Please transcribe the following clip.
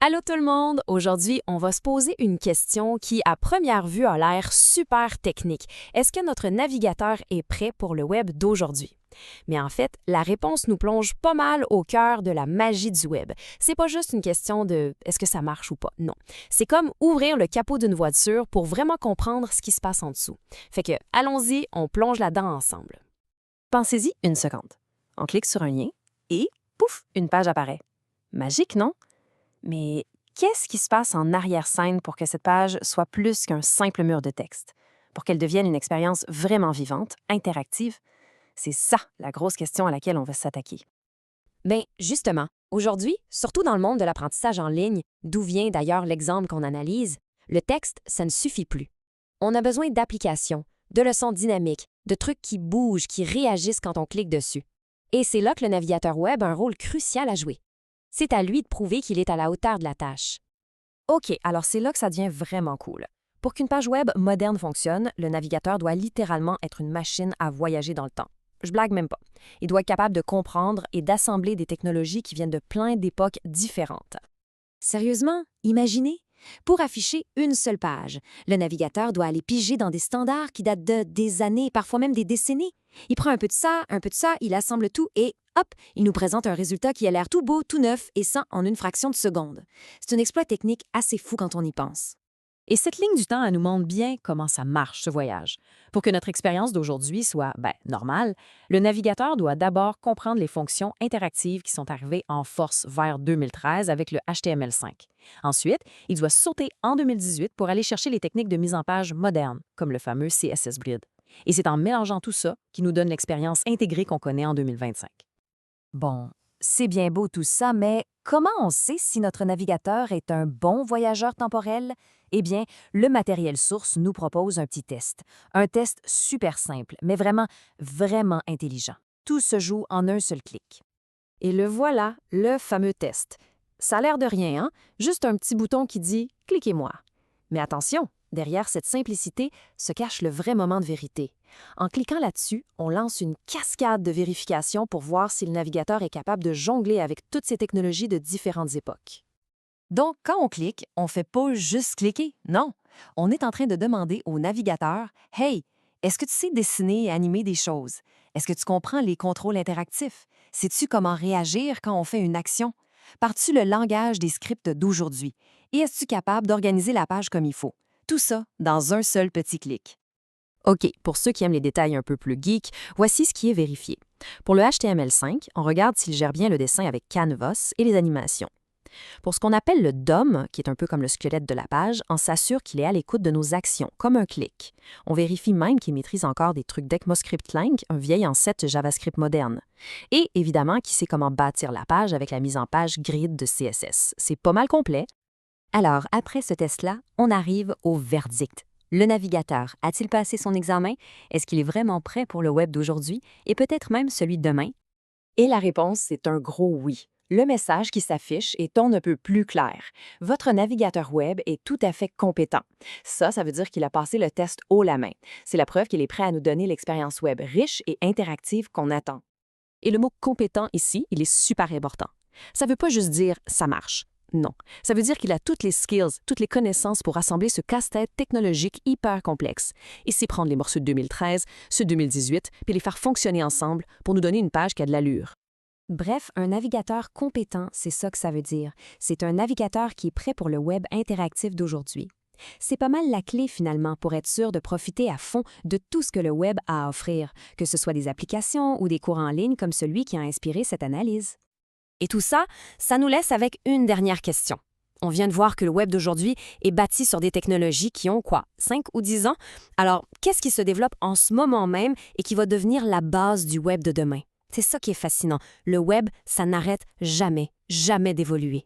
Allô tout le monde! Aujourd'hui, on va se poser une question qui, à première vue, a l'air super technique. Est-ce que notre navigateur est prêt pour le web d'aujourd'hui? Mais en fait, la réponse nous plonge pas mal au cœur de la magie du web. C'est pas juste une question de est-ce que ça marche ou pas, non. C'est comme ouvrir le capot d'une voiture pour vraiment comprendre ce qui se passe en dessous. Fait que, allons-y, on plonge là-dedans ensemble. Pensez-y une seconde. On clique sur un lien et, pouf, une page apparaît. Magique, non? Mais qu'est-ce qui se passe en arrière-scène pour que cette page soit plus qu'un simple mur de texte? Pour qu'elle devienne une expérience vraiment vivante, interactive? C'est ça, la grosse question à laquelle on va s'attaquer. Bien, justement, aujourd'hui, surtout dans le monde de l'apprentissage en ligne, d'où vient d'ailleurs l'exemple qu'on analyse, le texte, ça ne suffit plus. On a besoin d'applications, de leçons dynamiques, de trucs qui bougent, qui réagissent quand on clique dessus. Et c'est là que le navigateur web a un rôle crucial à jouer. C'est à lui de prouver qu'il est à la hauteur de la tâche. OK, alors c'est là que ça devient vraiment cool. Pour qu'une page web moderne fonctionne, le navigateur doit littéralement être une machine à voyager dans le temps. Je blague même pas. Il doit être capable de comprendre et d'assembler des technologies qui viennent de plein d'époques différentes. Sérieusement, imaginez. Pour afficher une seule page, le navigateur doit aller piger dans des standards qui datent de des années, parfois même des décennies. Il prend un peu de ça, il assemble tout et hop, il nous présente un résultat qui a l'air tout beau, tout neuf et ça en une fraction de seconde. C'est un exploit technique assez fou quand on y pense. Et cette ligne du temps, elle nous montre bien comment ça marche, ce voyage. Pour que notre expérience d'aujourd'hui soit, normale, le navigateur doit d'abord comprendre les fonctions interactives qui sont arrivées en force vers 2013 avec le HTML5. Ensuite, il doit sauter en 2018 pour aller chercher les techniques de mise en page modernes, comme le fameux CSS Grid. Et c'est en mélangeant tout ça qu'il nous donne l'expérience intégrée qu'on connaît en 2025. Bon, c'est bien beau tout ça, mais comment on sait si notre navigateur est un bon voyageur temporel? Eh bien, le matériel source nous propose un petit test. Un test super simple, mais vraiment intelligent. Tout se joue en un seul clic. Et le voilà, le fameux test. Ça a l'air de rien, hein? Juste un petit bouton qui dit « Cliquez-moi ». Mais attention, derrière cette simplicité se cache le vrai moment de vérité. En cliquant là-dessus, on lance une cascade de vérification pour voir si le navigateur est capable de jongler avec toutes ces technologies de différentes époques. Donc, quand on clique, on ne fait pas juste cliquer, non. On est en train de demander au navigateur « Hey, est-ce que tu sais dessiner et animer des choses? Est-ce que tu comprends les contrôles interactifs? Sais-tu comment réagir quand on fait une action? Pars-tu le langage des scripts d'aujourd'hui? Et es-tu capable d'organiser la page comme il faut? » Tout ça dans un seul petit clic. OK, pour ceux qui aiment les détails un peu plus geeks, voici ce qui est vérifié. Pour le HTML5, on regarde s'il gère bien le dessin avec Canvas et les animations. Pour ce qu'on appelle le DOM, qui est un peu comme le squelette de la page, on s'assure qu'il est à l'écoute de nos actions, comme un clic. On vérifie même qu'il maîtrise encore des trucs d'ECMAScript-Lang, un vieil ancêtre JavaScript moderne. Et évidemment qu'il sait comment bâtir la page avec la mise en page grid de CSS. C'est pas mal complet. Alors, après ce test-là, on arrive au verdict. Le navigateur a-t-il passé son examen? Est-ce qu'il est vraiment prêt pour le web d'aujourd'hui et peut-être même celui de demain? Et la réponse, c'est un gros oui. Le message qui s'affiche est on ne peut plus clair. Votre navigateur web est tout à fait compétent. Ça veut dire qu'il a passé le test haut la main. C'est la preuve qu'il est prêt à nous donner l'expérience web riche et interactive qu'on attend. Et le mot « compétent » ici, il est super important. Ça ne veut pas juste dire « ça marche ». Non, ça veut dire qu'il a toutes les skills, toutes les connaissances pour assembler ce casse-tête technologique hyper complexe. Et c'est prendre les morceaux de 2013, ceux de 2018, puis les faire fonctionner ensemble pour nous donner une page qui a de l'allure. Bref, un navigateur compétent, c'est ça que ça veut dire. C'est un navigateur qui est prêt pour le web interactif d'aujourd'hui. C'est pas mal la clé finalement pour être sûr de profiter à fond de tout ce que le web a à offrir, que ce soit des applications ou des cours en ligne comme celui qui a inspiré cette analyse. Et tout ça, ça nous laisse avec une dernière question. On vient de voir que le web d'aujourd'hui est bâti sur des technologies qui ont 5 ou 10 ans? Alors, qu'est-ce qui se développe en ce moment même et qui va devenir la base du web de demain? C'est ça qui est fascinant. Le web, ça n'arrête jamais d'évoluer.